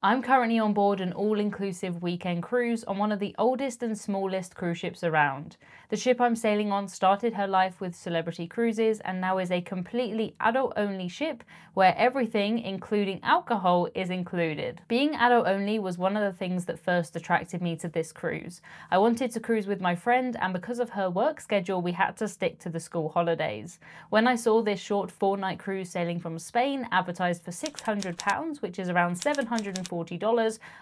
I'm currently on board an all-inclusive weekend cruise on one of the oldest and smallest cruise ships around. The ship I'm sailing on started her life with Celebrity Cruises and now is a completely adult-only ship where everything, including alcohol, is included. Being adult-only was one of the things that first attracted me to this cruise. I wanted to cruise with my friend, and because of her work schedule, we had to stick to the school holidays. When I saw this short 4-night cruise sailing from Spain advertised for £600, which is around $740,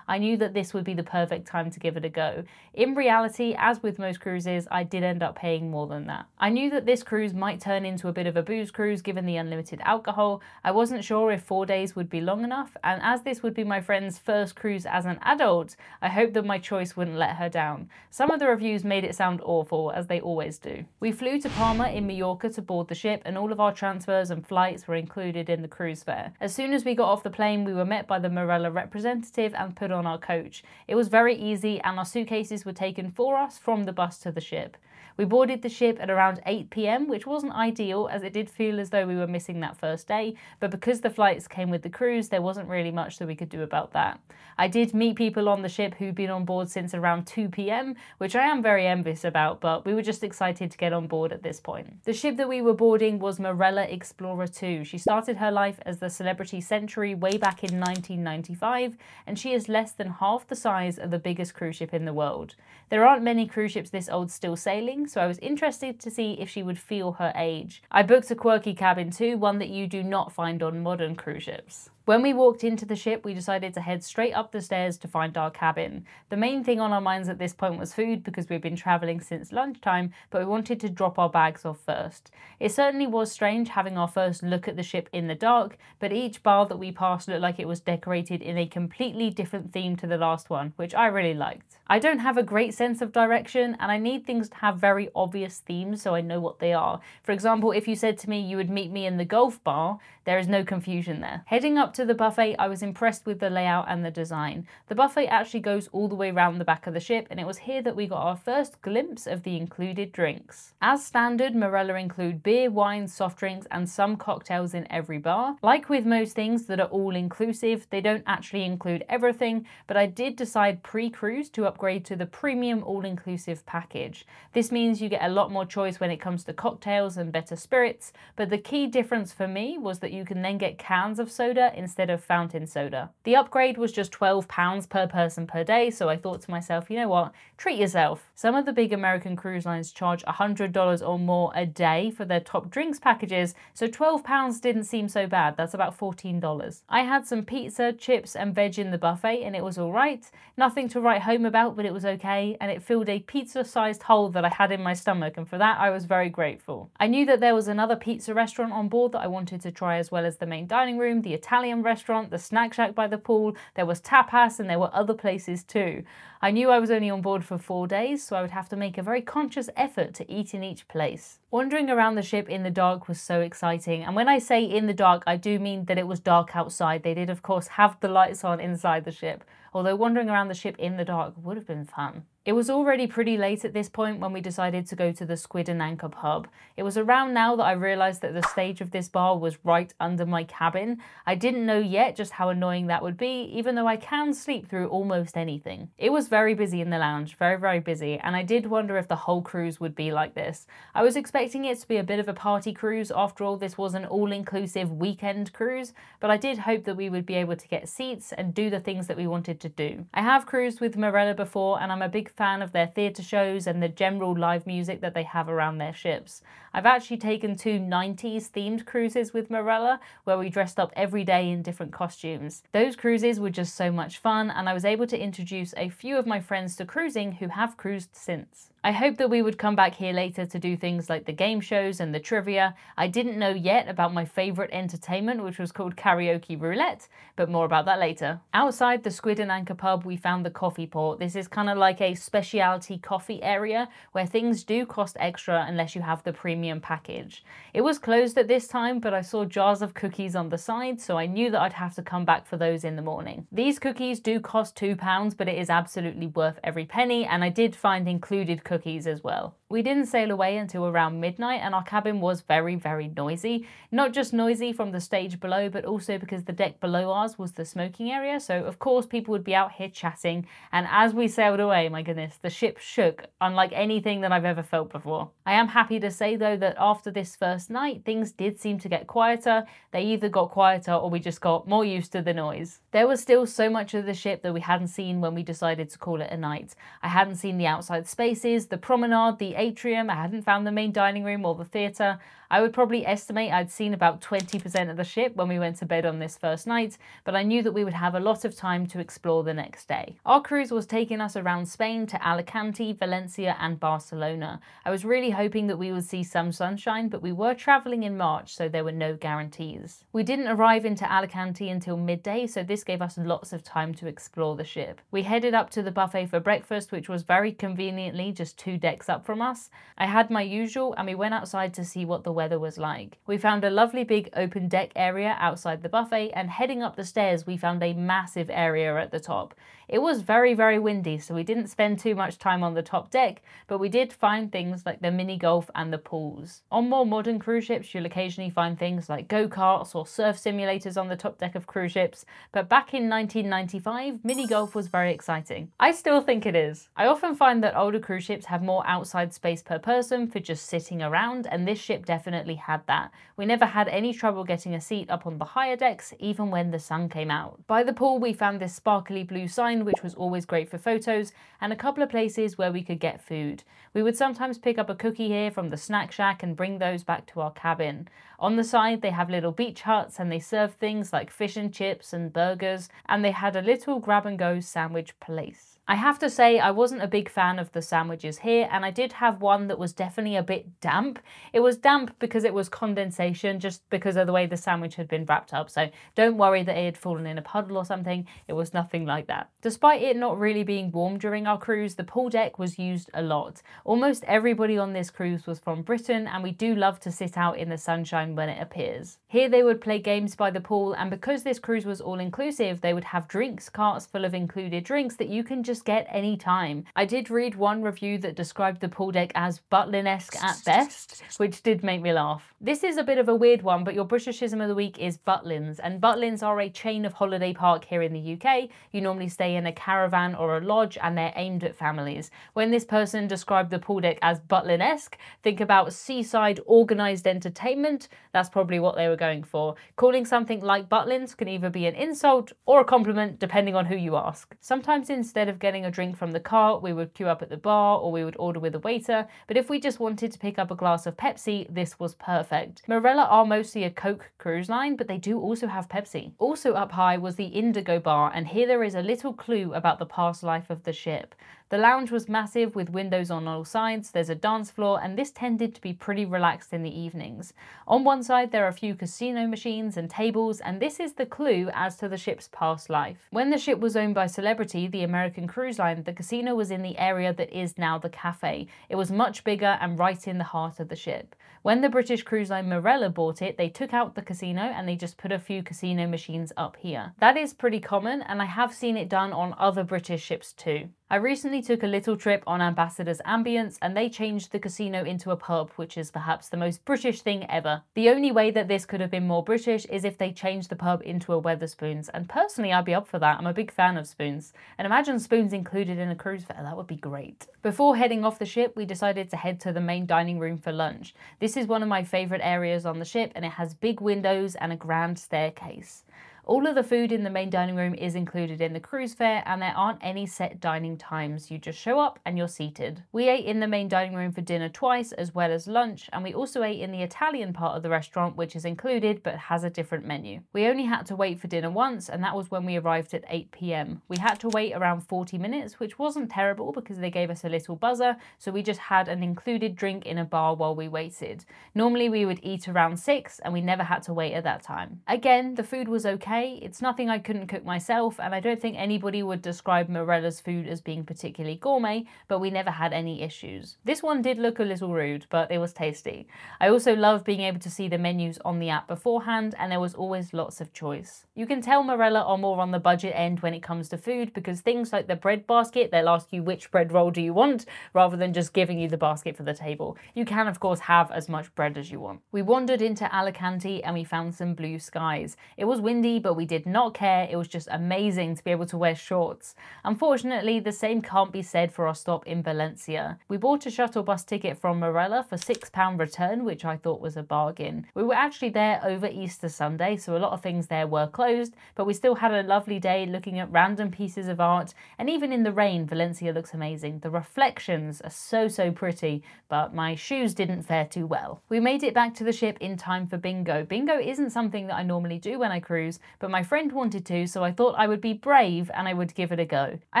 I knew that this would be the perfect time to give it a go. In reality, as with most cruises, I did end up paying more than that. I knew that this cruise might turn into a bit of a booze cruise given the unlimited alcohol. I wasn't sure if 4 days would be long enough, and as this would be my friend's first cruise as an adult, I hoped that my choice wouldn't let her down. Some of the reviews made it sound awful, as they always do. We flew to Palma in Mallorca to board the ship, and all of our transfers and flights were included in the cruise fare. As soon as we got off the plane, we were met by the Marella representative and put on our coach. It was very easy, and our suitcases were taken for us from the bus to the ship. We boarded the ship at around 8 p.m, which wasn't ideal as it did feel as though we were missing that first day, but because the flights came with the cruise, there wasn't really much that we could do about that. I did meet people on the ship who'd been on board since around 2 p.m, which I am very envious about, but we were just excited to get on board at this point. The ship that we were boarding was Marella Explorer 2. She started her life as the Celebrity Century way back in 1995, and she is less than half the size of the biggest cruise ship in the world. There aren't many cruise ships this old still sailing, so I was interested to see if she would feel her age. I booked a quirky cabin too, one that you do not find on modern cruise ships. When we walked into the ship, we decided to head straight up the stairs to find our cabin. The main thing on our minds at this point was food because we'd been travelling since lunchtime, but we wanted to drop our bags off first. It certainly was strange having our first look at the ship in the dark, but each bar that we passed looked like it was decorated in a completely different theme to the last one, which I really liked. I don't have a great sense of direction, and I need things to have very obvious themes so I know what they are. For example, if you said to me you would meet me in the golf bar, there is no confusion there. Heading up to the buffet, I was impressed with the layout and the design. The buffet actually goes all the way around the back of the ship, and it was here that we got our first glimpse of the included drinks. As standard, Marella include beer, wine, soft drinks, and some cocktails in every bar. Like with most things that are all inclusive, they don't actually include everything, but I did decide pre-cruise to upgrade to the premium all-inclusive package. This means you get a lot more choice when it comes to cocktails and better spirits, but the key difference for me was that you can then get cans of soda instead of fountain soda. The upgrade was just £12 per person per day, so I thought to myself, you know what, treat yourself. Some of the big American cruise lines charge $100 or more a day for their top drinks packages, so £12 didn't seem so bad. That's about $14. I had some pizza, chips and veg in the buffet, and it was alright. Nothing to write home about, but it was okay, and it filled a pizza-sized hole that I had in my stomach, and for that I was very grateful. I knew that there was another pizza restaurant on board that I wanted to try, as well as the main dining room, the Italian restaurant, the snack shack by the pool. There was tapas, and there were other places too. I knew I was only on board for 4 days, so I would have to make a very conscious effort to eat in each place. Wandering around the ship in the dark was so exciting, and when I say in the dark, I do mean that it was dark outside. They did of course have the lights on inside the ship, although wandering around the ship in the dark would have been fun. It was already pretty late at this point when we decided to go to the Squid and Anchor pub. It was around now that I realised that the stage of this bar was right under my cabin. I didn't know yet just how annoying that would be, even though I can sleep through almost anything. It was very busy in the lounge, very busy, and I did wonder if the whole cruise would be like this. I was expecting it to be a bit of a party cruise. After all, this was an all-inclusive weekend cruise, but I did hope that we would be able to get seats and do the things that we wanted to do. I have cruised with Marella before, and I'm a big fan of their theatre shows and the general live music that they have around their ships. I've actually taken 2 90s themed cruises with Marella where we dressed up every day in different costumes. Those cruises were just so much fun, and I was able to introduce a few of my friends to cruising who have cruised since. I hope that we would come back here later to do things like the game shows and the trivia. I didn't know yet about my favourite entertainment, which was called karaoke roulette, but more about that later. Outside the Squid and Anchor pub, we found the coffee port. This is kind of like a specialty coffee area where things do cost extra unless you have the premium package. It was closed at this time, but I saw jars of cookies on the side, so I knew that I'd have to come back for those in the morning. These cookies do cost £2, but it is absolutely worth every penny, and I did find included cookies as well. We didn't sail away until around midnight, and our cabin was very, very noisy. Not just noisy from the stage below, but also because the deck below ours was the smoking area, so of course people would be out here chatting, and as we sailed away, my goodness, the ship shook unlike anything that I've ever felt before. I am happy to say though that after this first night, things did seem to get quieter. They either got quieter or we just got more used to the noise. There was still so much of the ship that we hadn't seen when we decided to call it a night. I hadn't seen the outside spaces, the promenade, the atrium, I hadn't found the main dining room or the theatre. I would probably estimate I'd seen about 20% of the ship when we went to bed on this first night, but I knew that we would have a lot of time to explore the next day. Our cruise was taking us around Spain to Alicante, Valencia and Barcelona. I was really hoping that we would see some sunshine, but we were travelling in March, so there were no guarantees. We didn't arrive into Alicante until midday, so this gave us lots of time to explore the ship. We headed up to the buffet for breakfast, which was very conveniently just 2 decks up from us. I had my usual and we went outside to see what the weather was like. We found a lovely big open deck area outside the buffet, and heading up the stairs we found a massive area at the top. It was very, very windy, so we didn't spend too much time on the top deck, but we did find things like the mini golf and the pools. On more modern cruise ships, you'll occasionally find things like go-karts or surf simulators on the top deck of cruise ships, but back in 1995, mini golf was very exciting. I still think it is. I often find that older cruise ships have more outside space per person for just sitting around, and this ship definitely had that. We never had any trouble getting a seat up on the higher decks, even when the sun came out. By the pool, we found this sparkly blue sign, which was always great for photos, and a couple of places where we could get food. We would sometimes pick up a cookie here from the snack shack and bring those back to our cabin. On the side, they have little beach huts and they serve things like fish and chips and burgers, and they had a little grab-and-go sandwich place. I have to say I wasn't a big fan of the sandwiches here, and I did have one that was definitely a bit damp. It was damp because it was condensation, just because of the way the sandwich had been wrapped up, so don't worry that it had fallen in a puddle or something. It was nothing like that. Despite it not really being warm during our cruise, the pool deck was used a lot. Almost everybody on this cruise was from Britain, and we do love to sit out in the sunshine when it appears. Here they would play games by the pool, and because this cruise was all-inclusive, they would have drinks carts full of included drinks that you can just get any time. I did read one review that described the pool deck as Butlin-esque at best, which did make me laugh. This is a bit of a weird one, but your Britishism of the week is Butlins, and Butlins are a chain of holiday park here in the UK. You normally stay in a caravan or a lodge, and they're aimed at families. When this person described the pool deck as Butlin-esque, think about seaside organised entertainment. That's probably what they were going for. Calling something like Butlins can either be an insult or a compliment, depending on who you ask. Sometimes instead of getting a drink from the cart, we would queue up at the bar or we would order with a waiter, but if we just wanted to pick up a glass of Pepsi, this was perfect. Marella are mostly a Coke cruise line, but they do also have Pepsi. Also up high was the Indigo bar, and here there is a little clue about the past life of the ship. The lounge was massive with windows on all sides, there's a dance floor, and this tended to be pretty relaxed in the evenings. On one side there are a few casino machines and tables, and this is the clue as to the ship's past life. When the ship was owned by Celebrity, the American cruise line, the casino was in the area that is now the cafe. It was much bigger and right in the heart of the ship. When the British cruise line Marella bought it, they took out the casino and they just put a few casino machines up here. That is pretty common, and I have seen it done on other British ships too. I recently took a little trip on Ambassador's Ambience, and they changed the casino into a pub, which is perhaps the most British thing ever. The only way that this could have been more British is if they changed the pub into a Wetherspoons, and personally I'd be up for that. I'm a big fan of spoons, and imagine spoons included in a cruise fare, that would be great. Before heading off the ship, we decided to head to the main dining room for lunch. This is one of my favourite areas on the ship, and it has big windows and a grand staircase. All of the food in the main dining room is included in the cruise fare, and there aren't any set dining times. You just show up and you're seated. We ate in the main dining room for dinner twice, as well as lunch, and we also ate in the Italian part of the restaurant, which is included but has a different menu. We only had to wait for dinner once, and that was when we arrived at 8 PM. We had to wait around 40 minutes, which wasn't terrible because they gave us a little buzzer, so we just had an included drink in a bar while we waited. Normally we would eat around 6, and we never had to wait at that time. Again, the food was okay, okay. It's nothing I couldn't cook myself, and I don't think anybody would describe Morella's food as being particularly gourmet, but we never had any issues. This one did look a little rude, but it was tasty. I also love being able to see the menus on the app beforehand, and there was always lots of choice. You can tell Morella are more on the budget end when it comes to food, because things like the bread basket, they'll ask you which bread roll do you want, rather than just giving you the basket for the table. You can of course have as much bread as you want. We wandered into Alicante and we found some blue skies. It was windy, but we did not care. It was just amazing to be able to wear shorts. Unfortunately, the same can't be said for our stop in Valencia. We bought a shuttle bus ticket from Morella for £6 return, which I thought was a bargain. We were actually there over Easter Sunday, so a lot of things there were closed, but we still had a lovely day looking at random pieces of art, and even in the rain, Valencia looks amazing. The reflections are so pretty, but my shoes didn't fare too well. We made it back to the ship in time for bingo. Bingo isn't something that I normally do when I cruise, but my friend wanted to, so I thought I would be brave and I would give it a go. I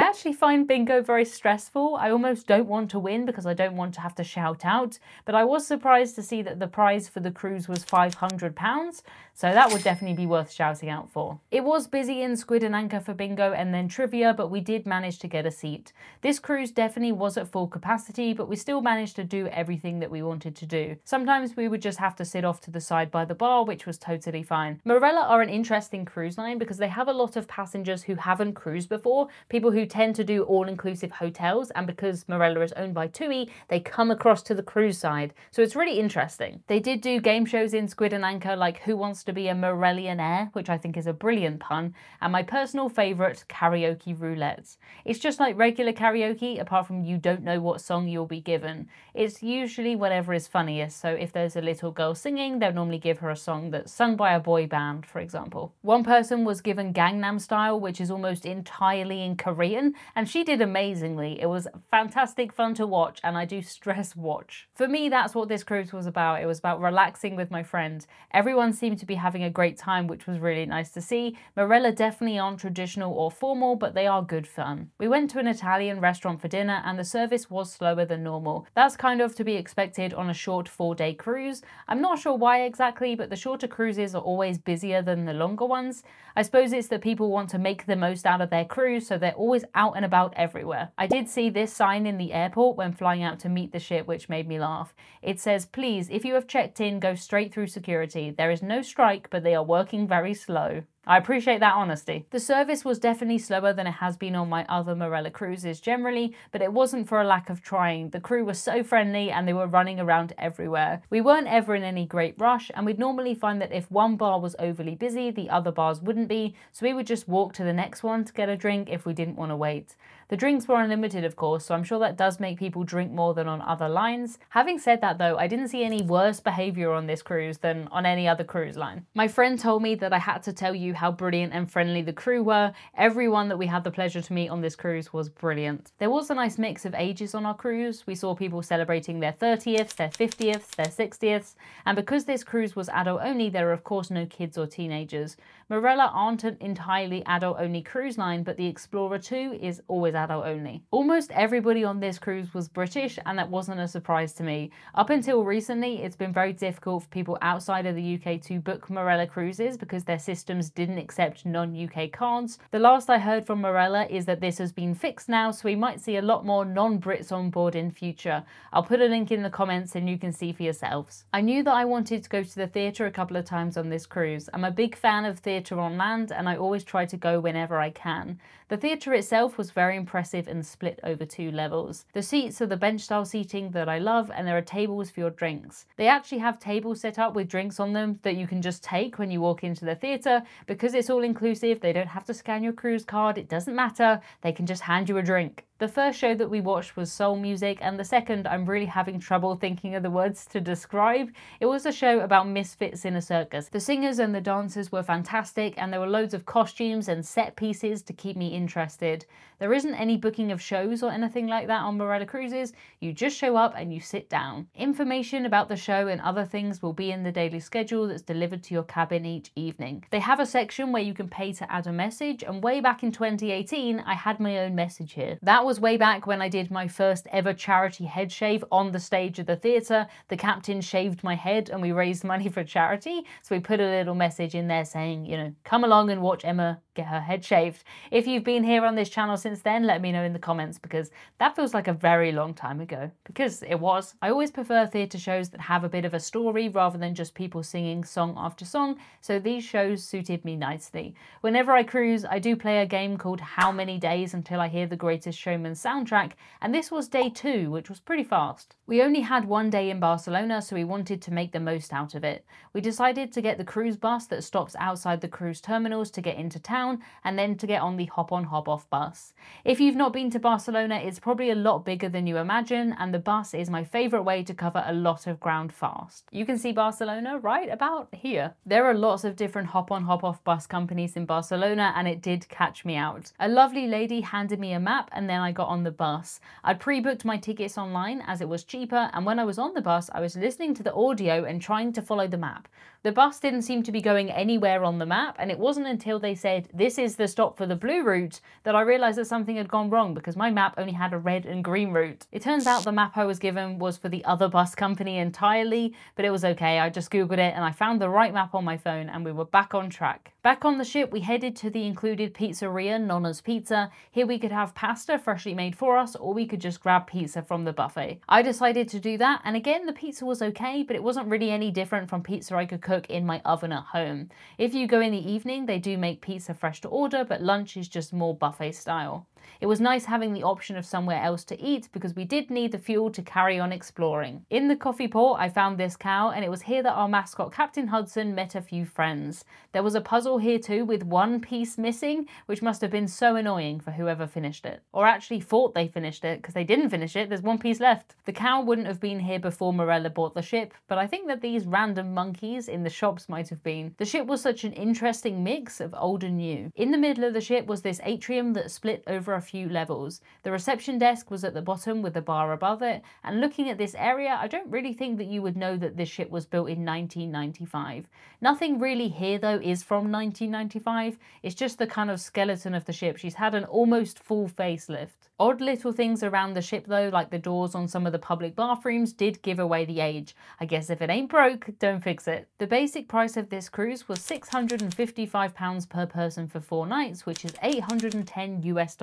actually find bingo very stressful. I almost don't want to win because I don't want to have to shout out, but I was surprised to see that the prize for the cruise was £500, so that would definitely be worth shouting out for. It was busy in Squid and Anchor for bingo and then trivia, but we did manage to get a seat. This cruise definitely was at full capacity, but we still managed to do everything that we wanted to do. Sometimes we would just have to sit off to the side by the bar, which was totally fine. Morella are an interesting cruise line because they have a lot of passengers who haven't cruised before, people who tend to do all-inclusive hotels, and because Morella is owned by TUI, they come across to the cruise side. So it's really interesting. They did do game shows in Squid and Anchor like Who Wants to Be a Morellionaire, which I think is a brilliant pun, and my personal favourite, karaoke roulette. It's just like regular karaoke, apart from you don't know what song you'll be given. It's usually whatever is funniest, so if there's a little girl singing, they'll normally give her a song that's sung by a boy band, for example. One person was given Gangnam Style, which is almost entirely in Korean, and she did amazingly. It was fantastic fun to watch, and I do stress watch. For me, that's what this cruise was about. It was about relaxing with my friends. Everyone seemed to be having a great time, which was really nice to see. Morella definitely aren't traditional or formal, but they are good fun. We went to an Italian restaurant for dinner, and the service was slower than normal. That's kind of to be expected on a short 4-day cruise. I'm not sure why exactly, but the shorter cruises are always busier than the longer ones. I suppose it's that people want to make the most out of their cruise, so they're always out and about everywhere. I did see this sign in the airport when flying out to meet the ship, which made me laugh. It says, "Please, if you have checked in, go straight through security. There is no strike, but they are working very slow." I appreciate that honesty. The service was definitely slower than it has been on my other Morella cruises generally, but it wasn't for a lack of trying. The crew was so friendly and they were running around everywhere. We weren't ever in any great rush, and we'd normally find that if one bar was overly busy, the other bars wouldn't be, so we would just walk to the next one to get a drink if we didn't want to wait. The drinks were unlimited, of course, so I'm sure that does make people drink more than on other lines. Having said that though, I didn't see any worse behaviour on this cruise than on any other cruise line. My friend told me that I had to tell you how brilliant and friendly the crew were. Everyone that we had the pleasure to meet on this cruise was brilliant. There was a nice mix of ages on our cruise. We saw people celebrating their 30ths, their 50ths, their 60ths, and because this cruise was adult only, there are of course no kids or teenagers. Morella aren't an entirely adult only cruise line, but the Explorer 2 is always adult only. Almost everybody on this cruise was British, and that wasn't a surprise to me. Up until recently, it's been very difficult for people outside of the UK to book Morella cruises because their systems didn't accept non-UK cards. The last I heard from Morella is that this has been fixed now, so we might see a lot more non-Brits on board in future. I'll put a link in the comments and you can see for yourselves. I knew that I wanted to go to the theatre a couple of times on this cruise. I'm a big fan of theatre on land, and I always try to go whenever I can. The theatre itself was very impressive and split over 2 levels. The seats are the bench style seating that I love, and there are tables for your drinks. They actually have tables set up with drinks on them that you can just take when you walk into the theatre. Because it's all inclusive, they don't have to scan your cruise card, it doesn't matter, they can just hand you a drink. The first show that we watched was soul music, and the second I'm really having trouble thinking of the words to describe. It was a show about misfits in a circus. The singers and the dancers were fantastic, and there were loads of costumes and set pieces to keep me interested. There isn't any booking of shows or anything like that on Morella cruises. You just show up and you sit down. Information about the show and other things will be in the daily schedule that's delivered to your cabin each evening. They have a section where you can pay to add a message, and way back in 2018 I had my own message here. That was was way back when I did my first ever charity head shave on the stage of the theatre. The captain shaved my head and we raised money for charity. So we put a little message in there saying, you know, come along and watch Emma get her head shaved. If you've been here on this channel since then, let me know in the comments, because that feels like a very long time ago, because it was. I always prefer theatre shows that have a bit of a story rather than just people singing song after song, so these shows suited me nicely. Whenever I cruise, I do play a game called How Many Days Until I Hear the Greatest Showman soundtrack, and this was day 2, which was pretty fast. We only had one day in Barcelona, so we wanted to make the most out of it. We decided to get the cruise bus that stops outside the cruise terminals to get into town, and then to get on the hop-on hop-off bus. If you've not been to Barcelona, it's probably a lot bigger than you imagine, and the bus is my favourite way to cover a lot of ground fast. You can see Barcelona right about here. There are lots of different hop-on hop-off bus companies in Barcelona, and it did catch me out. A lovely lady handed me a map and then I got on the bus. I'd pre-booked my tickets online as it was cheaper, and when I was on the bus I was listening to the audio and trying to follow the map. The bus didn't seem to be going anywhere on the map, and it wasn't until they said, "This is the stop for the blue route," that I realised that something had gone wrong, because my map only had a red and green route. It turns out the map I was given was for the other bus company entirely, but it was okay. I just googled it and I found the right map on my phone and we were back on track. Back on the ship, we headed to the included pizzeria, Nonna's Pizza. Here we could have pasta freshly made for us, or we could just grab pizza from the buffet. I decided to do that, and again, the pizza was okay, but it wasn't really any different from pizza I could cook in my oven at home. If you go in the evening, they do make pizza fresh to order, but lunch is just more buffet style. It was nice having the option of somewhere else to eat, because we did need the fuel to carry on exploring. In the coffee port, I found this cow, and it was here that our mascot Captain Hudson met a few friends. There was a puzzle here too with one piece missing, which must have been so annoying for whoever finished it. Or actually thought they finished it, because they didn't finish it, there's one piece left. The cow wouldn't have been here before Morella bought the ship, but I think that these random monkeys in the shops might have been. The ship was such an interesting mix of old and new. In the middle of the ship was this atrium that split over a few levels. The reception desk was at the bottom with the bar above it, and looking at this area, I don't really think that you would know that this ship was built in 1995. Nothing really here though is from 1995, it's just the kind of skeleton of the ship. She's had an almost full facelift. Odd little things around the ship though, like the doors on some of the public bathrooms, did give away the age. I guess if it ain't broke, don't fix it. The basic price of this cruise was £655 per person for 4 nights, which is $810 US.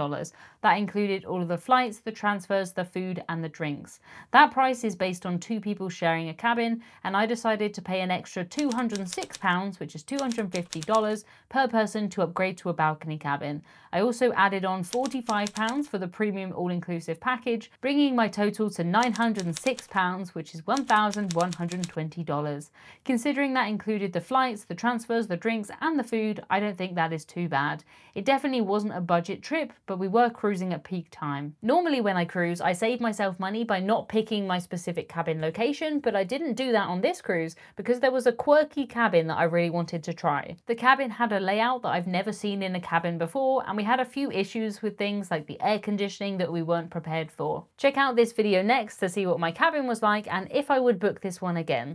That included all of the flights, the transfers, the food and the drinks. That price is based on 2 people sharing a cabin, and I decided to pay an extra £206, which is $250 per person, to upgrade to a balcony cabin. I also added on £45 for the premium all-inclusive package, bringing my total to £906, which is $1,120. Considering that included the flights, the transfers, the drinks and the food, I don't think that is too bad. It definitely wasn't a budget trip, but we were cruising at peak time. Normally when I cruise, I save myself money by not picking my specific cabin location, but I didn't do that on this cruise because there was a quirky cabin that I really wanted to try. The cabin had a layout that I've never seen in a cabin before, and we had a few issues with things like the air conditioning that we weren't prepared for. Check out this video next to see what my cabin was like and if I would book this one again.